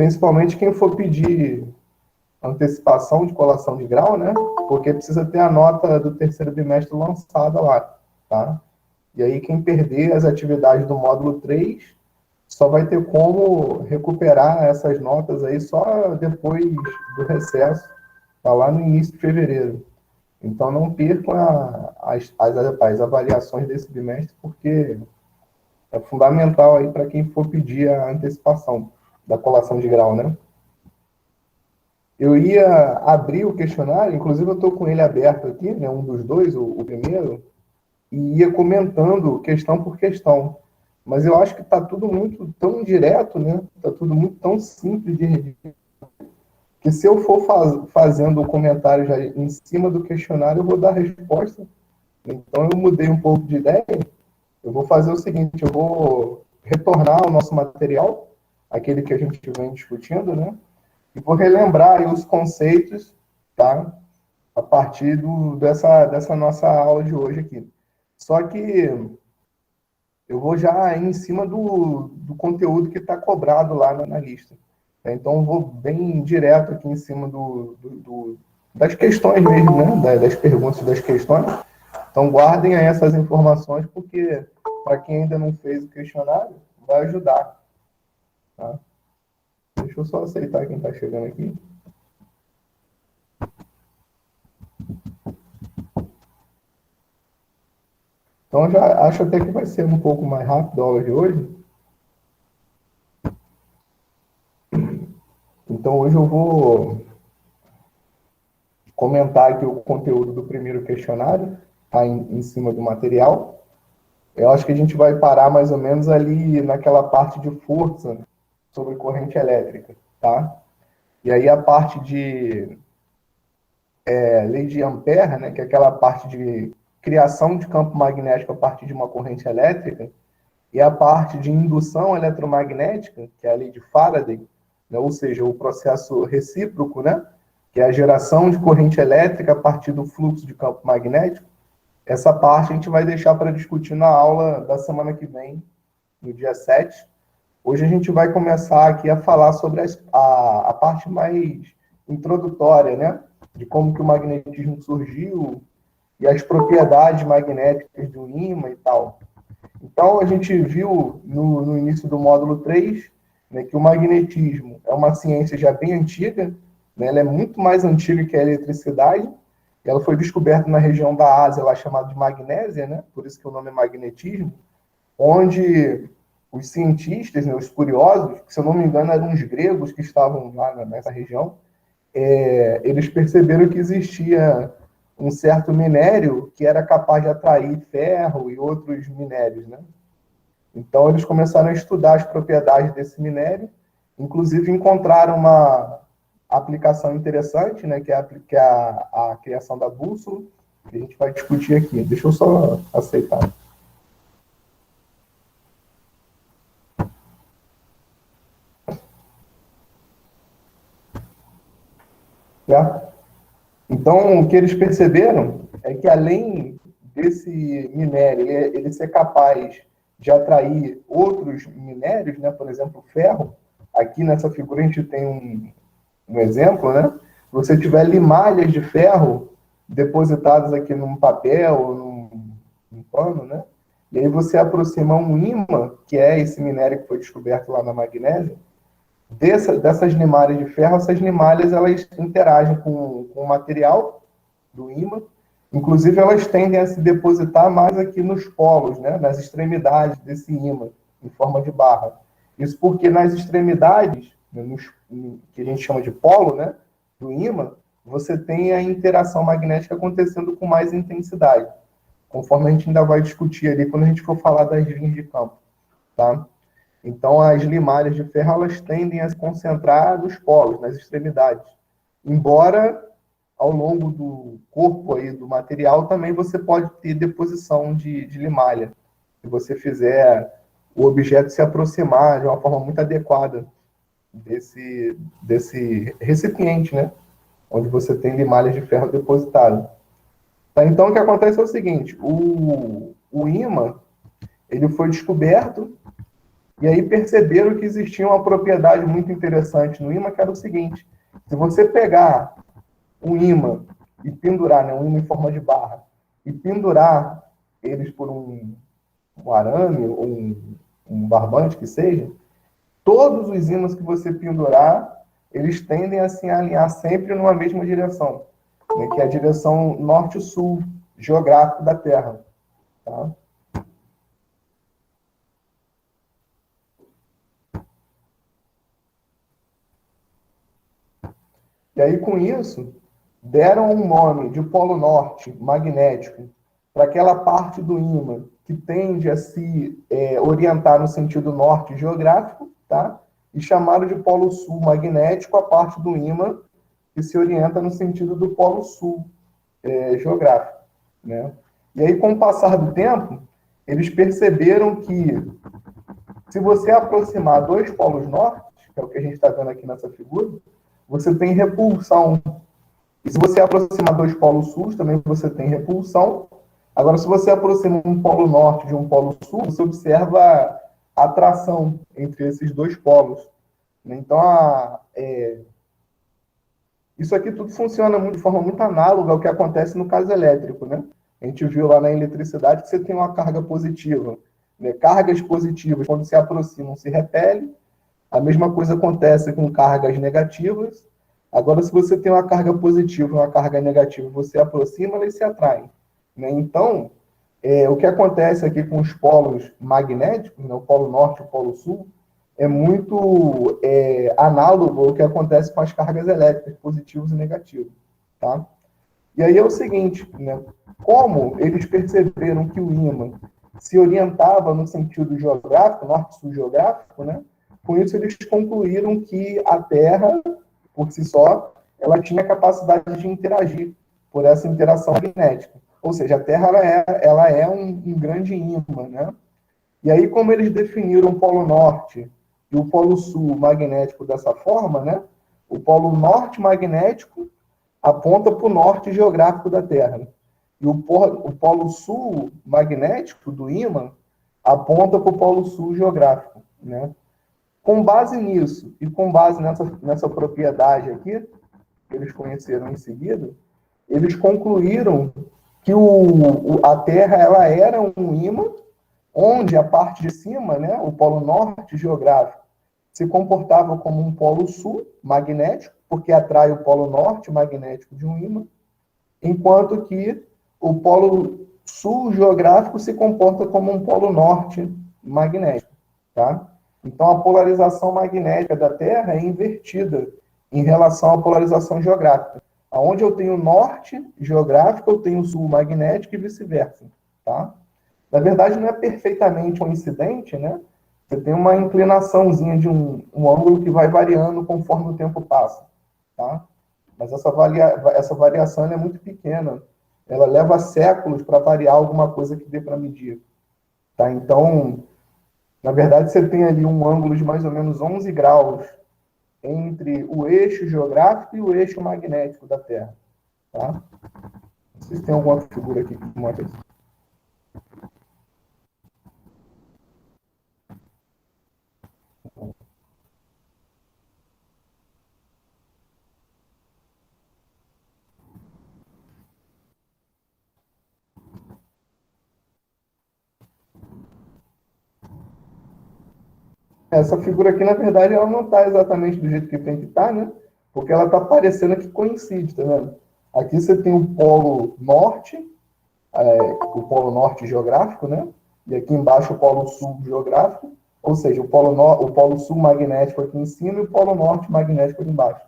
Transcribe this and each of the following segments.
principalmente quem for pedir antecipação de colação de grau, né? Porque precisa ter a nota do terceiro bimestre lançada lá, tá? E aí quem perder as atividades do módulo 3 só vai ter como recuperar essas notas aí só depois do recesso, tá lá no início de fevereiro. Então não percam as avaliações desse bimestre, porque é fundamental aí para quem for pedir a antecipação da colação de grau, né? Eu ia abrir o questionário, inclusive eu estou com ele aberto aqui, né, um dos dois, o primeiro, e ia comentando questão por questão. Mas eu acho que está tudo muito tão direto, né? Está tudo muito tão simples de redigir, que se eu for fazendo o comentário já em cima do questionário, eu vou dar a resposta. Então eu mudei um pouco de ideia. Eu vou fazer o seguinte, eu vou retornar ao nosso material, aquele que a gente vem discutindo, né? E vou relembrar aí os conceitos, tá? A partir dessa nossa aula de hoje aqui. Só que eu vou já em cima do conteúdo que está cobrado lá na lista. Então, eu vou bem direto aqui em cima das questões mesmo, né? Das perguntas e das questões. Então, guardem aí essas informações, porque para quem ainda não fez o questionário, vai ajudar. Tá? Deixa eu só aceitar quem está chegando aqui. Então, eu já acho até que vai ser um pouco mais rápido a aula de hoje. Então, hoje eu vou comentar aqui o conteúdo do primeiro questionário, tá em cima do material. Eu acho que a gente vai parar mais ou menos ali naquela parte de força sobre corrente elétrica, tá? E aí a parte de lei de Ampère, né, que é aquela parte de criação de campo magnético a partir de uma corrente elétrica, e a parte de indução eletromagnética, que é a lei de Faraday, né, ou seja, o processo recíproco, né, que é a geração de corrente elétrica a partir do fluxo de campo magnético. Essa parte a gente vai deixar para discutir na aula da semana que vem, no dia 7. Hoje a gente vai começar aqui a falar sobre a parte mais introdutória, né, de como que o magnetismo surgiu e as propriedades magnéticas do ímã e tal. Então, a gente viu no início do módulo 3, né, que o magnetismo é uma ciência já bem antiga, né, ela é muito mais antiga que a eletricidade. Ela foi descoberta na região da Ásia, lá chamada de Magnésia, né, por isso que o nome é magnetismo, onde os cientistas, né, os curiosos, que, se eu não me engano, eram os gregos que estavam lá nessa região, eles perceberam que existia um certo minério que era capaz de atrair ferro e outros minérios, né? Então, eles começaram a estudar as propriedades desse minério, inclusive encontraram uma aplicação interessante, né, que é a criação da bússola, que a gente vai discutir aqui. Deixa eu só aceitar. Certo? Então, o que eles perceberam é que, além desse minério ele ser capaz de atrair outros minérios, né, por exemplo, o ferro, aqui nessa figura a gente tem um exemplo, né? Se você tiver limalhas de ferro depositadas aqui num papel ou num pano, né? E aí você aproxima um ímã, que é esse minério que foi descoberto lá na magnésia, dessas limalhas de ferro, essas limalhas elas interagem com o material do ímã, inclusive elas tendem a se depositar mais aqui nos polos, né, nas extremidades desse ímã, em forma de barra. Isso porque nas extremidades, né, que a gente chama de polo, né, do ímã, você tem a interação magnética acontecendo com mais intensidade, conforme a gente ainda vai discutir ali quando a gente for falar das linhas de campo, tá? Então, as limalhas de ferro elas tendem a se concentrar nos polos, nas extremidades. Embora, ao longo do corpo aí, do material, também você pode ter deposição de limalha. Se você fizer o objeto se aproximar de uma forma muito adequada desse recipiente, né? Onde você tem limalhas de ferro depositadas. Tá? Então, o que acontece é o seguinte, o ímã, ele foi descoberto E aí perceberam que existia uma propriedade muito interessante no ímã, que era o seguinte: se você pegar um ímã e pendurar, né, um ímã em forma de barra, e pendurar eles por um arame ou um barbante que seja, todos os ímãs que você pendurar, eles tendem a se alinhar sempre numa mesma direção, né, que é a direção norte-sul geográfica da Terra. Tá? E aí, com isso, deram um nome de polo norte magnético para aquela parte do ímã que tende a se orientar no sentido norte geográfico, tá? E chamaram de polo sul magnético a parte do ímã que se orienta no sentido do polo sul geográfico, né? E aí, com o passar do tempo, eles perceberam que se você aproximar dois polos norte, que é o que a gente está vendo aqui nessa figura, você tem repulsão. E se você aproximar dois polos sul, também você tem repulsão. Agora, se você aproxima um polo norte de um polo sul, você observa a atração entre esses dois polos. Então, isso aqui tudo funciona de forma muito análoga ao que acontece no caso elétrico, né? A gente viu lá na eletricidade que você tem uma carga positiva, né? Cargas positivas, quando se aproximam, se repelem. A mesma coisa acontece com cargas negativas. Agora, se você tem uma carga positiva e uma carga negativa, você aproxima, elas se atraem, né? Então, o que acontece aqui com os polos magnéticos, né, o polo norte e o polo sul, é muito análogo ao que acontece com as cargas elétricas, positivas e negativas. Tá? E aí é o seguinte, né, como eles perceberam que o ímã se orientava no sentido geográfico, norte-sul geográfico, né, com isso eles concluíram que a Terra, por si só, ela tinha capacidade de interagir por essa interação magnética. Ou seja, a Terra ela é um grande ímã, né? E aí, como eles definiram o Polo Norte e o Polo Sul magnético dessa forma, né? O Polo Norte magnético aponta para o norte geográfico da Terra. E o Polo Sul magnético do ímã aponta para o Polo Sul geográfico, né? Com base nisso e com base nessa propriedade aqui, que eles conheceram em seguida, eles concluíram que a Terra ela era um ímã, onde a parte de cima, né, o polo norte geográfico, se comportava como um polo sul magnético, porque atrai o polo norte magnético de um ímã, enquanto que o polo sul geográfico se comporta como um polo norte magnético. Tá? Então, a polarização magnética da Terra é invertida em relação à polarização geográfica. Onde eu tenho norte geográfico, eu tenho sul magnético e vice-versa. Tá? Na verdade, não é perfeitamente coincidente, né? Você tem uma inclinaçãozinha de um ângulo que vai variando conforme o tempo passa. Tá? Mas essa variação é muito pequena. Ela leva séculos para variar alguma coisa que dê para medir. Tá? Então, na verdade, você tem ali um ângulo de mais ou menos 11 graus entre o eixo geográfico e o eixo magnético da Terra. Tá? Vocês têm alguma figura aqui que mostra isso? Essa figura aqui, na verdade, ela não está exatamente do jeito que tem que estar, né? Porque ela está parecendo que coincide, tá vendo? Aqui você tem o polo norte, o polo norte geográfico, né? E aqui embaixo o polo sul geográfico, ou seja, o polo sul magnético aqui em cima e o polo norte magnético aqui embaixo.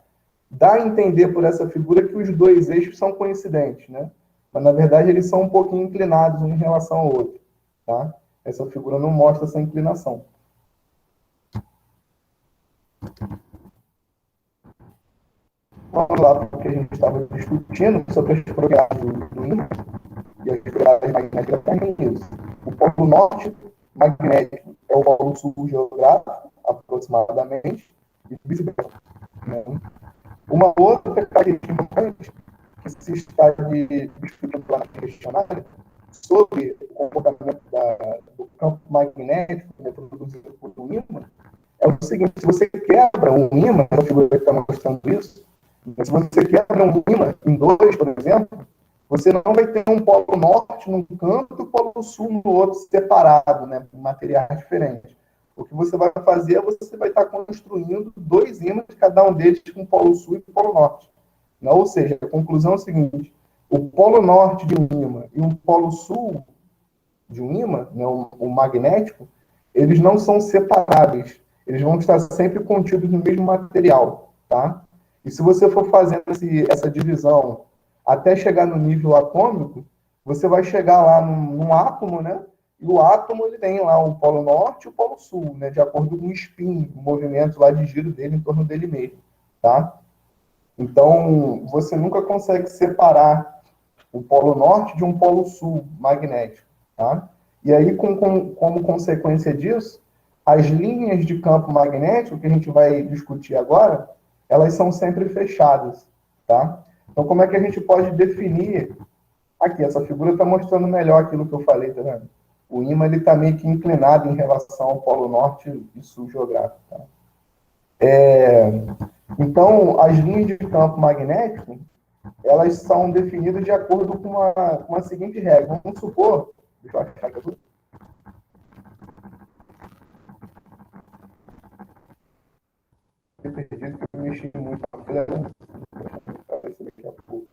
Dá a entender por essa figura que os dois eixos são coincidentes, né? Mas, na verdade, eles são um pouquinho inclinados um em relação ao outro, tá? Essa figura não mostra essa inclinação. Vamos lá para o que a gente estava discutindo sobre as propriedades do ímã e as propriedades magnéticas também isso. O polo norte magnético é o polo sul geográfico, aproximadamente, e vice-versa. Né? Uma outra característica importante que se está discutindo lá na questionário sobre o comportamento do campo magnético, que é produzido por um ímã, é o seguinte: se você quebra um ímã, a figura que está mostrando isso, se você quebra um ímã em dois, por exemplo, você não vai ter um polo norte num canto e o polo sul no outro, separado, né, com materiais diferentes. O que você vai fazer é você vai estar construindo dois ímãs, cada um deles com polo sul e polo norte. Ou seja, a conclusão é o seguinte: o polo norte de um ímã e um polo sul de um ímã, né, o magnético, eles não são separáveis. Eles vão estar sempre contidos no mesmo material, tá? E se você for fazendo essa divisão até chegar no nível atômico, você vai chegar lá num átomo, né? E o átomo ele tem lá o polo norte e o polo sul, né? De acordo com o spin, o movimento lá de giro dele em torno dele mesmo, tá? Então, você nunca consegue separar o polo norte de um polo sul magnético, tá? E aí, como consequência disso, as linhas de campo magnético que a gente vai discutir agora, elas são sempre fechadas, tá? Então, como é que a gente pode definir? Aqui, essa figura está mostrando melhor aquilo que eu falei, tá vendo? O ímã está meio que inclinado em relação ao polo norte e sul geográfico, tá? Então, as linhas de campo magnético, elas são definidas de acordo com uma seguinte regra. Vamos supor, deixa eu achar que eu estou perdido, que eu mexi muito na tela. Daqui a pouco.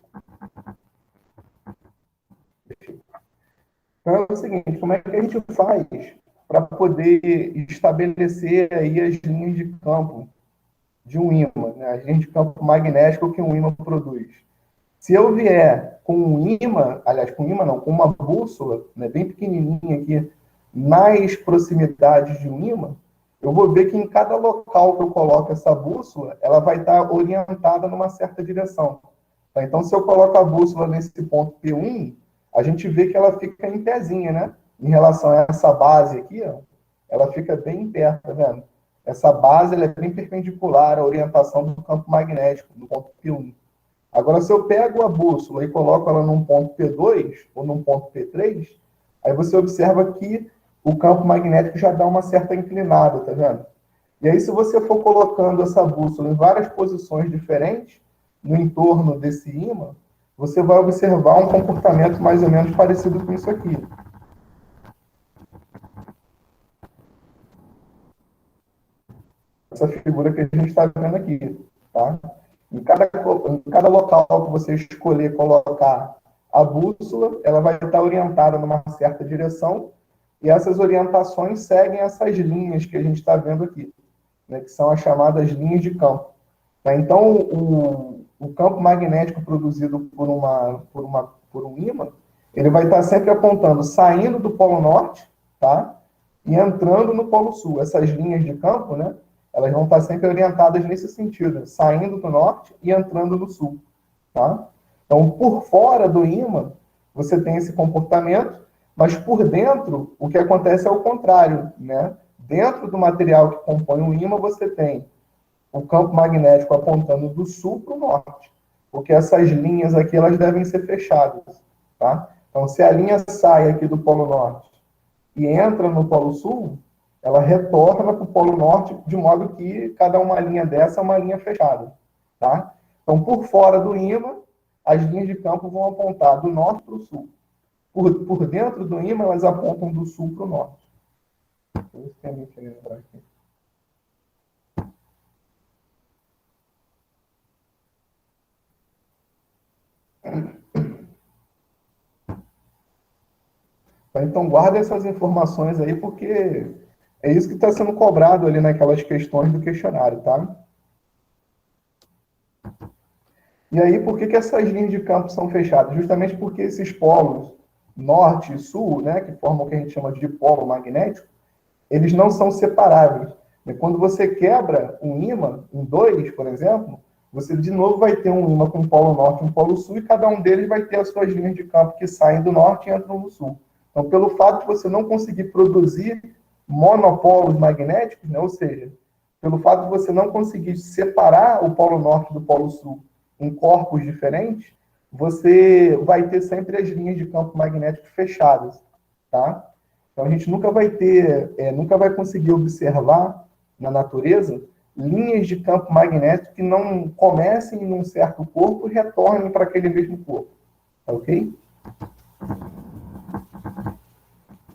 Então é o seguinte: como é que a gente faz para poder estabelecer aí as linhas de campo de um ímã, né? As linhas de campo magnético que um ímã produz? Se eu vier com um ímã, aliás, com um ímã não, com uma bússola, né, bem pequenininha aqui, nas proximidades de um ímã, eu vou ver que em cada local que eu coloco essa bússola, ela vai estar orientada numa certa direção. Tá? Então, se eu coloco a bússola nesse ponto P1, a gente vê que ela fica em pezinha, né? Em relação a essa base aqui, ó, ela fica bem em pé, tá vendo? Essa base ela é bem perpendicular à orientação do campo magnético, do ponto P1. Agora, se eu pego a bússola e coloco ela num ponto P2 ou num ponto P3, aí você observa que o campo magnético já dá uma certa inclinada, tá vendo? E aí, se você for colocando essa bússola em várias posições diferentes, no entorno desse ímã, você vai observar um comportamento mais ou menos parecido com isso aqui. Essa figura que a gente está vendo aqui, tá? Em cada local que você escolher colocar a bússola, ela vai estar orientada numa certa direção, e essas orientações seguem essas linhas que a gente está vendo aqui, né, que são as chamadas linhas de campo. Tá? Então, o campo magnético produzido por um ímã, ele vai estar sempre apontando, saindo do polo norte, tá? E entrando no polo sul. Essas linhas de campo, né? Elas vão estar sempre orientadas nesse sentido, saindo do norte e entrando no sul, tá? Então, por fora do ímã, você tem esse comportamento, mas por dentro, o que acontece é o contrário, né? Dentro do material que compõe o ímã, você tem o campo magnético apontando do sul para o norte, porque essas linhas aqui elas devem ser fechadas, tá? Então, se a linha sai aqui do polo norte e entra no polo sul, ela retorna para o polo norte, de modo que cada uma linha dessa é uma linha fechada, tá? Então, por fora do ímã, as linhas de campo vão apontar do norte para o sul. Por dentro do ímã, elas apontam do sul para o norte. Isso que a gente lembrar aqui. Então, guarda essas informações aí, porque é isso que está sendo cobrado ali naquelas questões do questionário, tá? E aí, por que essas linhas de campo são fechadas? Justamente porque esses polos, norte e sul, né, que formam o que a gente chama de polo magnético, eles não são separáveis. Quando você quebra um ímã em dois, por exemplo, você de novo vai ter um ímã com um polo norte e um polo sul, e cada um deles vai ter as suas linhas de campo que saem do norte e entram no sul. Então, pelo fato de você não conseguir produzir monopolos magnéticos, né, ou seja, pelo fato de você não conseguir separar o polo norte do polo sul em corpos diferentes, você vai ter sempre as linhas de campo magnético fechadas, tá? Então a gente nunca vai ter, nunca vai conseguir observar na natureza linhas de campo magnético que não comecem em um certo corpo e retornem para aquele mesmo corpo. Tá ok?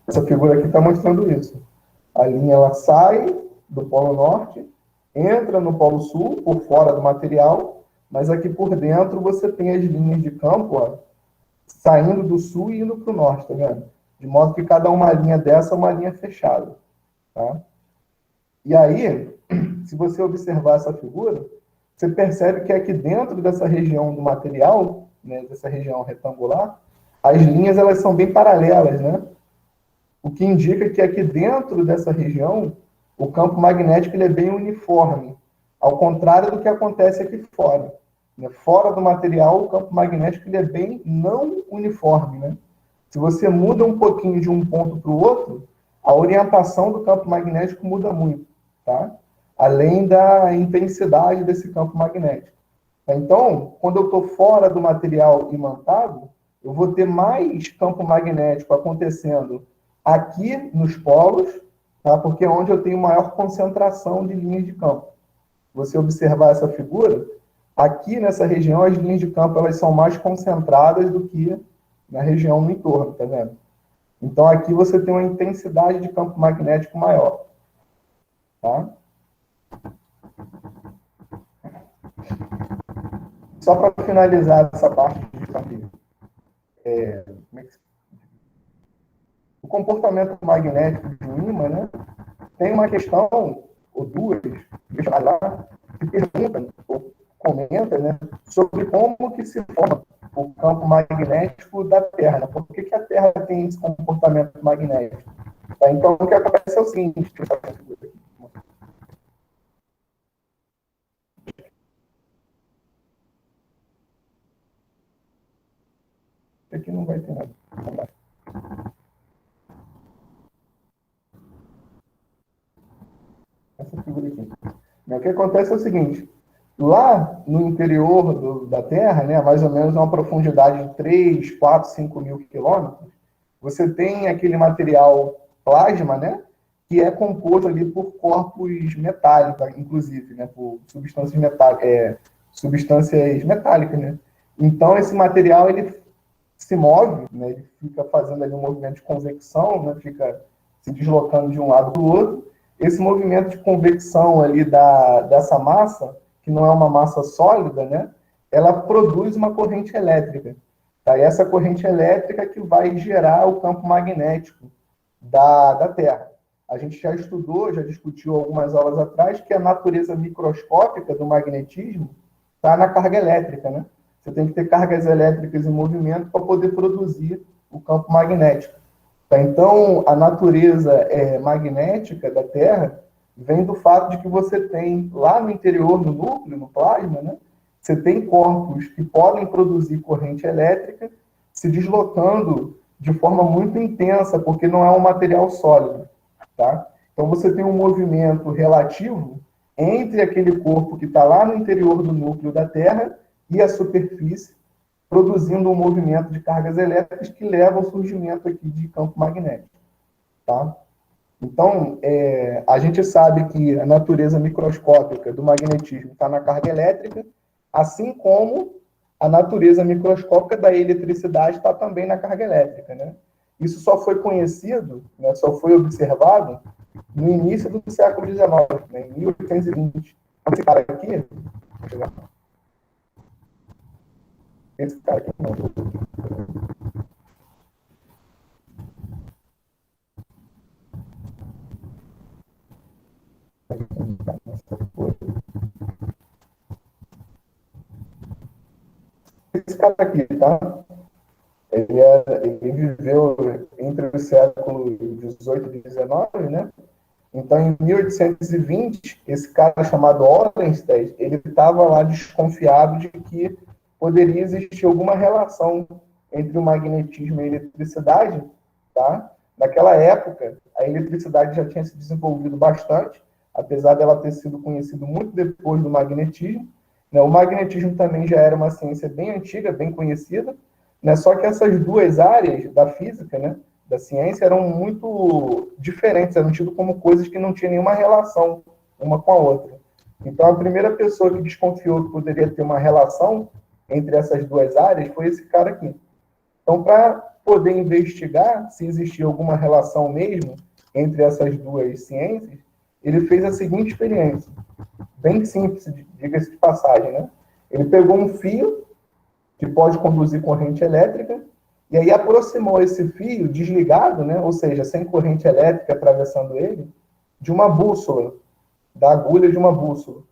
Essa figura aqui está mostrando isso. A linha ela sai do Polo Norte, entra no Polo Sul, por fora do material, mas aqui por dentro você tem as linhas de campo, ó, saindo do sul e indo para o norte, tá vendo? De modo que cada uma linha dessa é uma linha fechada. Tá? E aí, se você observar essa figura, você percebe que aqui dentro dessa região do material, né, dessa região retangular, as linhas elas são bem paralelas, né? O que indica que aqui dentro dessa região, o campo magnético ele é bem uniforme, ao contrário do que acontece aqui fora. Né? Fora do material, o campo magnético ele é bem não uniforme. Né? Se você muda um pouquinho de um ponto para o outro, a orientação do campo magnético muda muito, tá? Além da intensidade desse campo magnético. Então, quando eu estou fora do material imantado, eu vou ter mais campo magnético acontecendo aqui nos polos, tá? Porque é onde eu tenho maior concentração de linhas de campo. Se você observar essa figura, aqui nessa região as linhas de campo elas são mais concentradas do que na região no entorno, tá vendo? Então aqui você tem uma intensidade de campo magnético maior, tá? Só para finalizar essa parte de campo, o comportamento magnético de um ímã, né? Tem uma questão, ou duas, lá, que perguntam, ou comentam, né, sobre como que se forma o campo magnético da Terra. Né? Por que a Terra tem esse comportamento magnético? Tá? Então, o que acontece é o seguinte, aqui não vai ter nada. Essa figura aqui. O que acontece é o seguinte, lá no interior da Terra, né, mais ou menos uma profundidade de 3, 4, 5 mil quilômetros, você tem aquele material plasma, né, que é composto ali por corpos metálicos, inclusive, né, por substâncias metálicas, né. Então, esse material, ele se move, né, ele fica fazendo ali um movimento de convecção, né, fica se deslocando de um lado para o outro. Esse movimento de convecção ali dessa massa, que não é uma massa sólida, né, ela produz uma corrente elétrica. Tá? E essa corrente elétrica que vai gerar o campo magnético da Terra. A gente já estudou, já discutiu algumas aulas atrás, que a natureza microscópica do magnetismo está na carga elétrica. Né? Você tem que ter cargas elétricas em movimento para poder produzir o campo magnético. Tá? Então, a natureza magnética da Terra vem do fato de que você tem lá no interior, no núcleo, no plasma, né? Você tem corpos que podem produzir corrente elétrica se deslocando de forma muito intensa, porque não é um material sólido. Tá? Então, você tem um movimento relativo entre aquele corpo que está lá no interior do núcleo da Terra e a superfície, produzindo um movimento de cargas elétricas que leva ao surgimento aqui de campo magnético. Tá? Então, a gente sabe que a natureza microscópica do magnetismo está na carga elétrica, assim como a natureza microscópica da eletricidade está também na carga elétrica. Né? Isso só foi conhecido, né, só foi observado no início do século XIX, né, em 1820. Esse cara aqui, deixa eu ver. Esse cara aqui não. Esse cara aqui, tá? Ele viveu entre os séculos 18 e 19, né? Então, em 1820, esse cara chamado Orensted, ele estava lá desconfiado de que poderia existir alguma relação entre o magnetismo e a eletricidade, tá? Naquela época, a eletricidade já tinha se desenvolvido bastante, apesar dela ter sido conhecida muito depois do magnetismo. Né? O magnetismo também já era uma ciência bem antiga, bem conhecida, né? Só que essas duas áreas da física, né, da ciência, eram muito diferentes, eram tidas como coisas que não tinham nenhuma relação uma com a outra. Então, a primeira pessoa que desconfiou que poderia ter uma relação entre essas duas áreas foi esse cara aqui. Então, para poder investigar se existia alguma relação mesmo entre essas duas ciências, ele fez a seguinte experiência, bem simples, diga-se de passagem, né? Ele pegou um fio que pode conduzir corrente elétrica e aí aproximou esse fio desligado, né? Ou seja, sem corrente elétrica atravessando ele, de uma bússola, da agulha de uma bússola.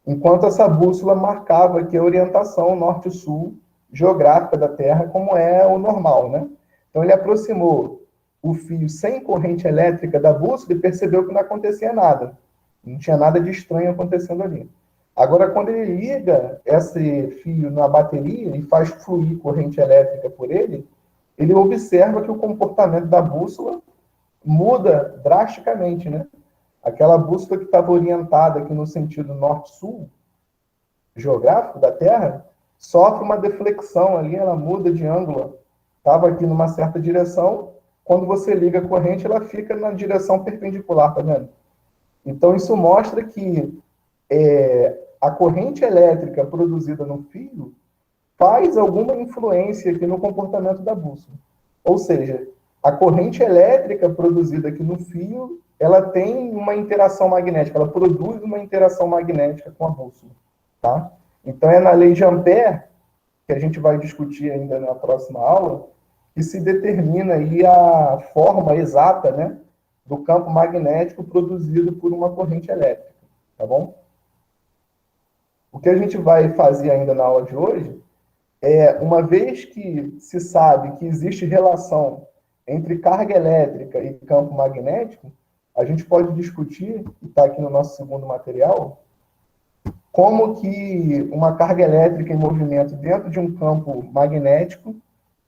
Enquanto essa bússola marcava aqui a orientação norte-sul geográfica da Terra, como é o normal, né? Então ele aproximou o fio sem corrente elétrica da bússola e percebeu que não acontecia nada. Não tinha nada de estranho acontecendo ali. Agora, quando ele liga esse fio na bateria e faz fluir corrente elétrica por ele, ele observa que o comportamento da bússola muda drasticamente, né? Aquela bússola que estava orientada aqui no sentido norte-sul geográfico da Terra, sofre uma deflexão ali, ela muda de ângulo. Estava aqui numa certa direção, quando você liga a corrente, ela fica na direção perpendicular, tá vendo? Então, isso mostra que a corrente elétrica produzida no fio faz alguma influência aqui no comportamento da bússola. Ou seja, a corrente elétrica produzida aqui no fio, ela tem uma interação magnética, ela produz uma interação magnética com a bússola, tá? Então, é na lei de Ampère, que a gente vai discutir ainda na próxima aula, que se determina aí a forma exata, né, do campo magnético produzido por uma corrente elétrica, tá bom? O que a gente vai fazer ainda na aula de hoje é, uma vez que se sabe que existe relação entre carga elétrica e campo magnético, a gente pode discutir, e está aqui no nosso segundo material, como que uma carga elétrica em movimento dentro de um campo magnético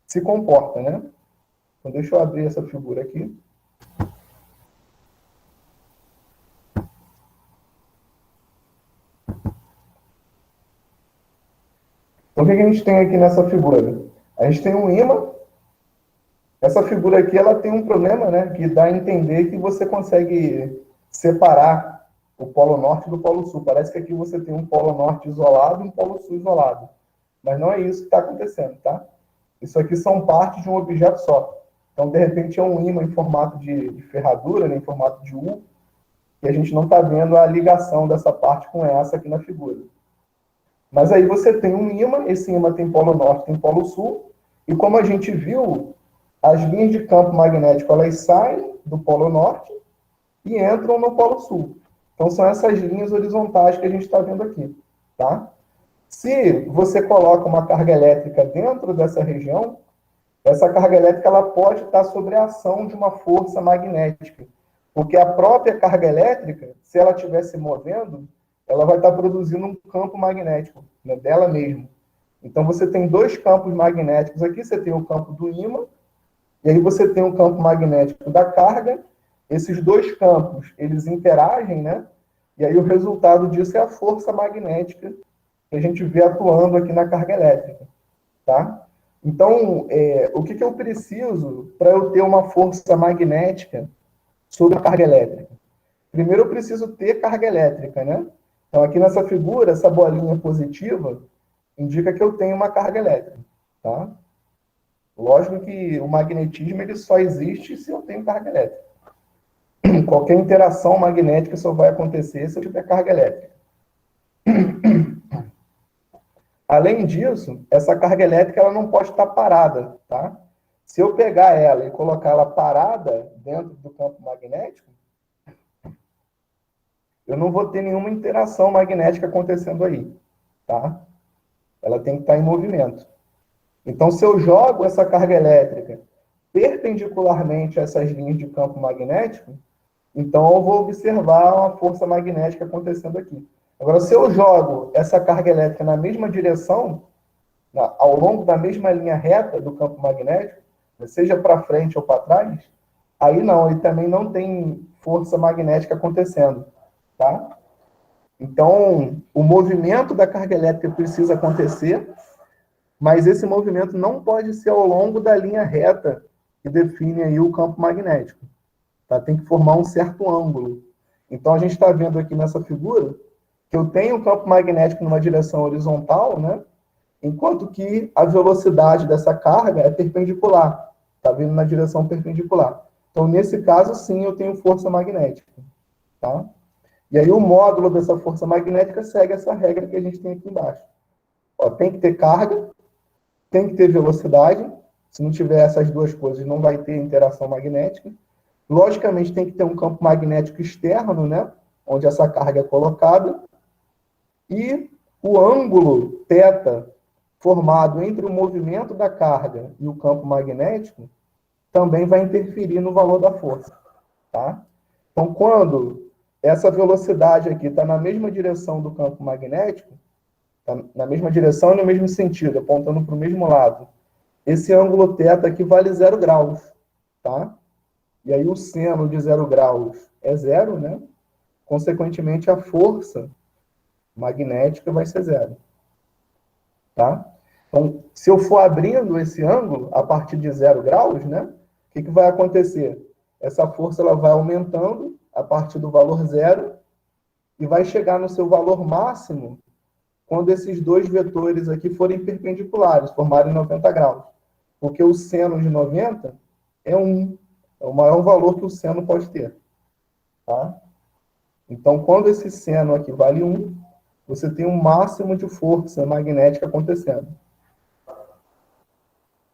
se comporta, né? Então, deixa eu abrir essa figura aqui. Então, o que a gente tem aqui nessa figura? A gente tem um ímã. Essa figura aqui, ela tem um problema, né? Que dá a entender que você consegue separar o polo norte do polo sul. Parece que aqui você tem um polo norte isolado e um polo sul isolado. Mas não é isso que está acontecendo, tá? Isso aqui são partes de um objeto só. Então, de repente, é um ímã em formato de ferradura, né? Em formato de U, e a gente não está vendo a ligação dessa parte com essa aqui na figura. Mas aí você tem um ímã, esse ímã tem polo norte, tem polo sul, e como a gente viu, as linhas de campo magnético, elas saem do polo norte e entram no polo sul. Então, são essas linhas horizontais que a gente está vendo aqui, tá? Se você coloca uma carga elétrica dentro dessa região, essa carga elétrica ela pode estar sob a ação de uma força magnética, porque a própria carga elétrica, se ela estiver se movendo, ela vai estar produzindo um campo magnético, né, dela mesma. Então, você tem dois campos magnéticos aqui, você tem o campo do ímã, e aí você tem o campo magnético da carga. Esses dois campos, eles interagem, né? E aí o resultado disso é a força magnética que a gente vê atuando aqui na carga elétrica, tá? Então, o que eu preciso para eu ter uma força magnética sobre a carga elétrica? Primeiro eu preciso ter carga elétrica, né? Então, aqui nessa figura, essa bolinha positiva indica que eu tenho uma carga elétrica, tá? Lógico que o magnetismo ele só existe se eu tenho carga elétrica. Qualquer interação magnética só vai acontecer se eu tiver carga elétrica. Além disso, essa carga elétrica ela não pode estar parada, tá? Se eu pegar ela e colocar ela parada dentro do campo magnético, eu não vou ter nenhuma interação magnética acontecendo aí, tá? Ela tem que estar em movimento. Então, se eu jogo essa carga elétrica perpendicularmente a essas linhas de campo magnético, então eu vou observar uma força magnética acontecendo aqui. Agora, se eu jogo essa carga elétrica na mesma direção, ao longo da mesma linha reta do campo magnético, seja para frente ou para trás, aí não, ele também não tem força magnética acontecendo, tá? Então, o movimento da carga elétrica precisa acontecer, mas esse movimento não pode ser ao longo da linha reta que define aí o campo magnético. Tá? Tem que formar um certo ângulo. Então, a gente está vendo aqui nessa figura que eu tenho um campo magnético numa direção horizontal, né? Enquanto que a velocidade dessa carga é perpendicular, está vindo na direção perpendicular. Então, nesse caso, sim, eu tenho força magnética. Tá? E aí, o módulo dessa força magnética segue essa regra que a gente tem aqui embaixo. Ó, tem que ter carga, tem que ter velocidade. Se não tiver essas duas coisas, não vai ter interação magnética. Logicamente, tem que ter um campo magnético externo, né? Onde essa carga é colocada. E o ângulo θ formado entre o movimento da carga e o campo magnético também vai interferir no valor da força. Tá? Então, quando essa velocidade aqui está na mesma direção do campo magnético, tá na mesma direção e no mesmo sentido, apontando para o mesmo lado, esse ângulo θ aqui vale 0 graus. Tá? E aí o seno de 0 graus é zero, né? Consequentemente, a força magnética vai ser zero. Tá? Então, se eu for abrindo esse ângulo a partir de 0 graus, né? O que vai acontecer? Essa força ela vai aumentando a partir do valor zero e vai chegar no seu valor máximo quando esses dois vetores aqui forem perpendiculares, formarem 90 graus. Porque o seno de 90 é 1. É o maior valor que o seno pode ter. Tá? Então, quando esse seno aqui vale 1, você tem um máximo de força magnética acontecendo.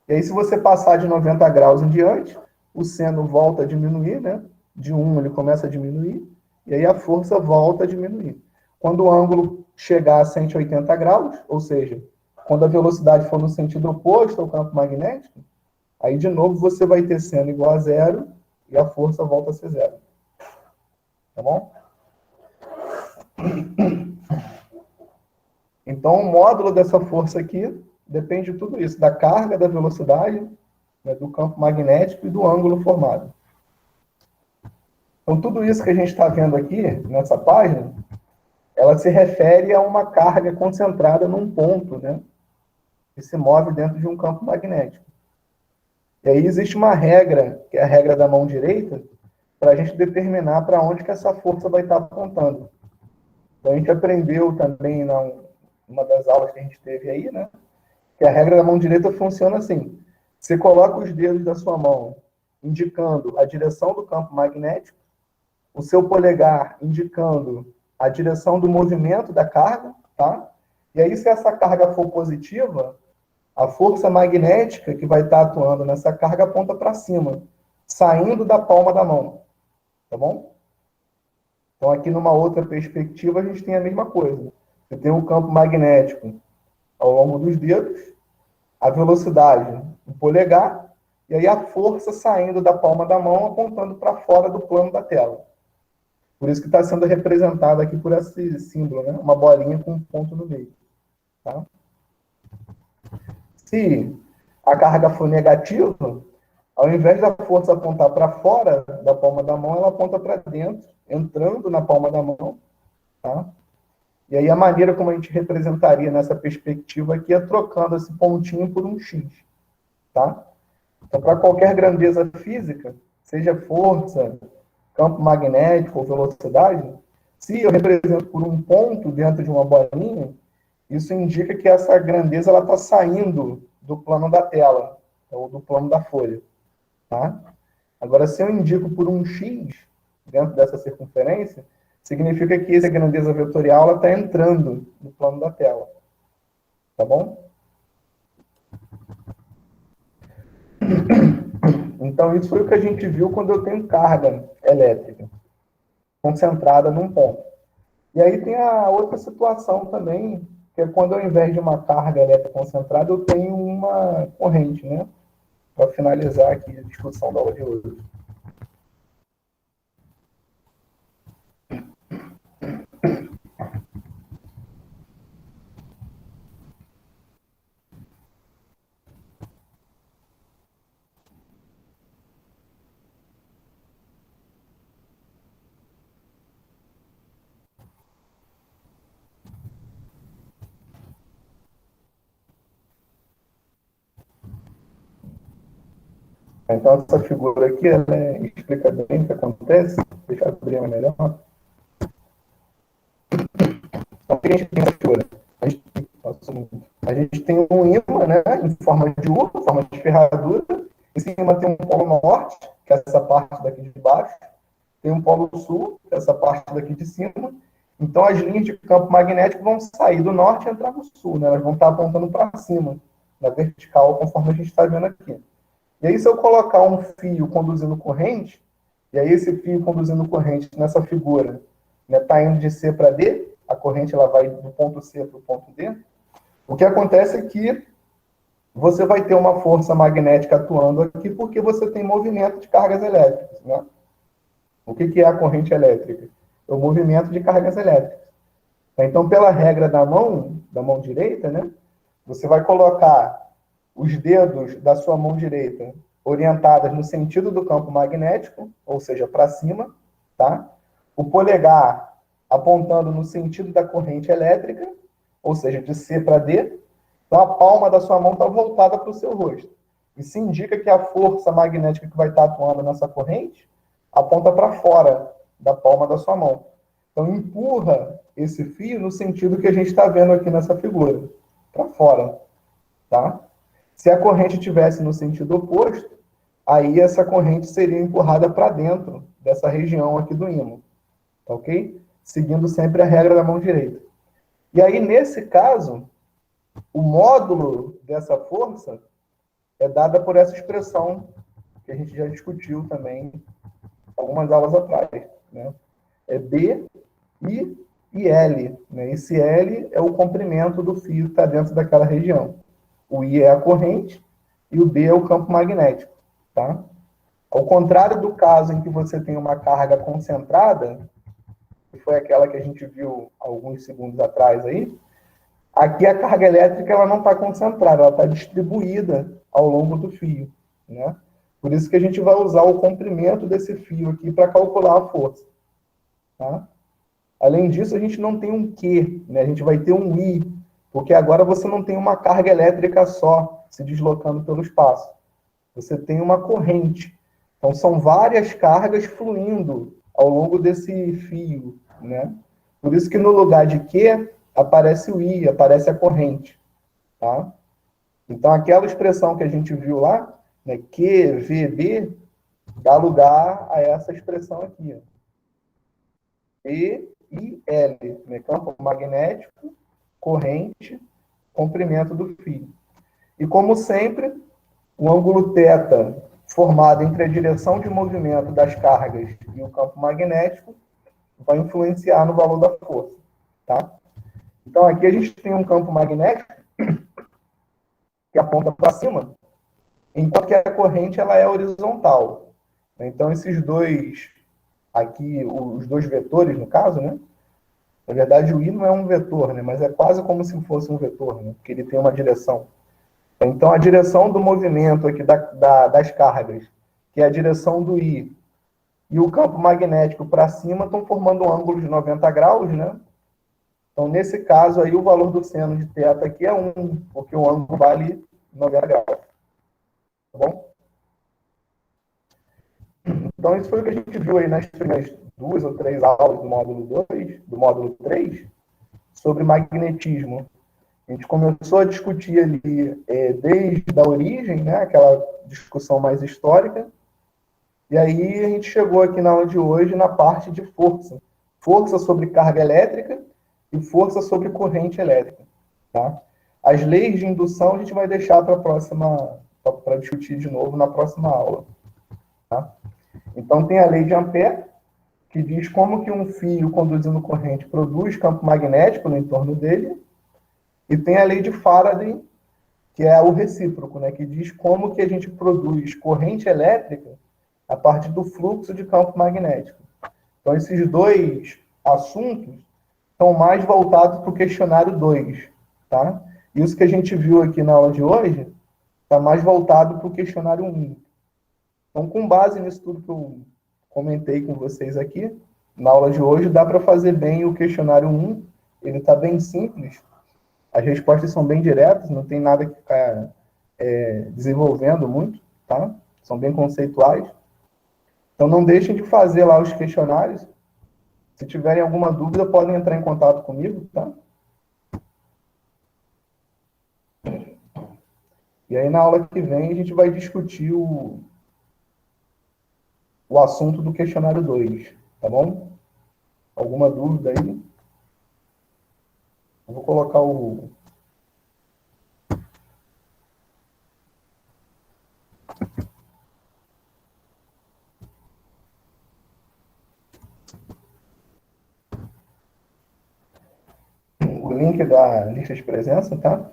E aí, se você passar de 90 graus em diante, o seno volta a diminuir, né? De 1 ele começa a diminuir, e aí a força volta a diminuir. Quando o ângulo chegar a 180 graus, ou seja, quando a velocidade for no sentido oposto ao campo magnético, aí de novo você vai ter seno igual a zero e a força volta a ser zero. Tá bom? Então, o módulo dessa força aqui depende de tudo isso, da carga, da velocidade, né, do campo magnético e do ângulo formado. Então, tudo isso que a gente está vendo aqui, nessa página, ela se refere a uma carga concentrada num ponto, né, que se move dentro de um campo magnético. E aí existe uma regra, que é a regra da mão direita, para a gente determinar para onde que essa força vai estar apontando. Então, a gente aprendeu também numa das aulas que a gente teve aí, né, que a regra da mão direita funciona assim. Você coloca os dedos da sua mão indicando a direção do campo magnético, o seu polegar indicando a direção do movimento da carga, tá? E aí, se essa carga for positiva, a força magnética que vai estar atuando nessa carga aponta para cima, saindo da palma da mão, tá bom? Então, aqui numa outra perspectiva, a gente tem a mesma coisa. Você tem um campo magnético ao longo dos dedos, a velocidade do polegar, e aí a força saindo da palma da mão apontando para fora do plano da tela. Por isso que está sendo representado aqui por esse símbolo, né? Uma bolinha com um ponto no meio. Tá? Se a carga for negativa, ao invés da força apontar para fora da palma da mão, ela aponta para dentro, entrando na palma da mão. Tá? E aí a maneira como a gente representaria nessa perspectiva aqui é trocando esse pontinho por um X. Tá? Então, para qualquer grandeza física, seja força, campo magnético ou velocidade, se eu represento por um ponto dentro de uma bolinha, isso indica que essa grandeza está saindo do plano da tela, ou do plano da folha. Tá? Agora, se eu indico por um X dentro dessa circunferência, significa que essa grandeza vetorial está entrando no plano da tela. Tá bom? Então, isso foi o que a gente viu quando eu tenho carga elétrica concentrada num ponto. E aí tem a outra situação também, que é quando ao invés de uma carga elétrica concentrada, eu tenho uma corrente, né? Para finalizar aqui a discussão da aula de hoje. Então, essa figura aqui, ela explica bem o que acontece. Deixa eu abrir melhor. que a gente tem essa figura? A gente tem um ímã, né, em forma de U, em forma de ferradura. Em cima tem um polo norte, que é essa parte daqui de baixo. Tem um polo sul, que é essa parte daqui de cima. Então, as linhas de campo magnético vão sair do norte e entrar no sul, né? Elas vão estar apontando para cima, na vertical, conforme a gente está vendo aqui. E aí, se eu colocar um fio conduzindo corrente, e aí esse fio conduzindo corrente nessa figura está, né, indo de C para D, a corrente ela vai do ponto C para o ponto D, o que acontece é que você vai ter uma força magnética atuando aqui porque você tem movimento de cargas elétricas, né? O que é a corrente elétrica? É o movimento de cargas elétricas. Então, pela regra da mão direita, né, você vai colocar os dedos da sua mão direita orientadas no sentido do campo magnético, ou seja, para cima, tá? O polegar apontando no sentido da corrente elétrica, ou seja, de C para D. Então, a palma da sua mão está voltada para o seu rosto. Isso indica que a força magnética que vai estar atuando nessa corrente aponta para fora da palma da sua mão. Então, empurra esse fio no sentido que a gente está vendo aqui nessa figura, para fora, tá? Se a corrente estivesse no sentido oposto, aí essa corrente seria empurrada para dentro dessa região aqui do ímã, tá ok? Seguindo sempre a regra da mão direita. E aí, nesse caso, o módulo dessa força é dada por essa expressão que a gente já discutiu também algumas aulas atrás, né? É B, I e L, né? Esse L é o comprimento do fio que está dentro daquela região. O I é a corrente e o B é o campo magnético, tá? Ao contrário do caso em que você tem uma carga concentrada, que foi aquela que a gente viu alguns segundos atrás aí, aqui a carga elétrica ela não está concentrada, ela está distribuída ao longo do fio, né? Por isso que a gente vai usar o comprimento desse fio aqui para calcular a força, tá? Além disso, a gente não tem um Q, né? A gente vai ter um I, porque agora você não tem uma carga elétrica só se deslocando pelo espaço. Você tem uma corrente. Então, são várias cargas fluindo ao longo desse fio, né? Por isso que no lugar de Q, aparece o I, aparece a corrente, tá? Então, aquela expressão que a gente viu lá, né, Q, V, B, dá lugar a essa expressão aqui, ó. E I, L, né, campo magnético, corrente, comprimento do fio. E, como sempre, o ângulo θ formado entre a direção de movimento das cargas e o campo magnético vai influenciar no valor da força, tá? Então, aqui a gente tem um campo magnético que aponta para cima, enquanto que a corrente ela é horizontal. Então, esses dois, aqui, os dois vetores, no caso, né? Na verdade, o I não é um vetor, né? Mas é quase como se fosse um vetor, né? Porque ele tem uma direção. Então, a direção do movimento aqui das cargas, que é a direção do I, e o campo magnético para cima estão formando um ângulo de 90 graus, né? Então, nesse caso aí, o valor do seno de θ aqui é 1, porque o ângulo vale 90 graus. Tá bom? Então, isso foi o que a gente viu aí nas primeiras 2 ou 3 aulas do módulo 2, do módulo 3, sobre magnetismo. A gente começou a discutir ali desde a origem, né, aquela discussão mais histórica, e aí a gente chegou aqui na aula de hoje na parte de força. Força sobre carga elétrica e força sobre corrente elétrica. Tá? As leis de indução a gente vai deixar para a próxima, para discutir de novo na próxima aula. Tá? Então tem a lei de Ampère, que diz como que um fio conduzindo corrente produz campo magnético no entorno dele, e tem a lei de Faraday, que é o recíproco, né, que diz como que a gente produz corrente elétrica a partir do fluxo de campo magnético. Então, esses dois assuntos estão mais voltados para o questionário 2, tá? Isso que a gente viu aqui na aula de hoje está mais voltado para o questionário 1. Então, com base nisso tudo que eu comentei com vocês aqui, na aula de hoje, dá para fazer bem o questionário 1. Ele está bem simples. As respostas são bem diretas, não tem nada que ficar desenvolvendo muito, tá? São bem conceituais. Então, não deixem de fazer lá os questionários. Se tiverem alguma dúvida, podem entrar em contato comigo, tá? E aí, na aula que vem, a gente vai discutir o assunto do questionário 2, tá bom? Alguma dúvida aí? Eu vou colocar o link da lista de presença, tá?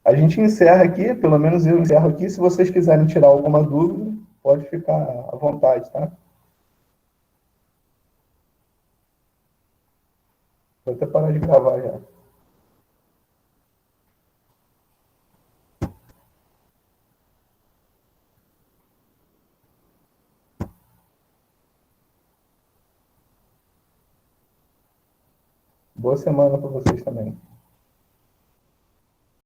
A gente encerra aqui, pelo menos eu encerro aqui. Se vocês quiserem tirar alguma dúvida, pode ficar à vontade, tá? Vou até parar de gravar já. Boa semana para vocês também.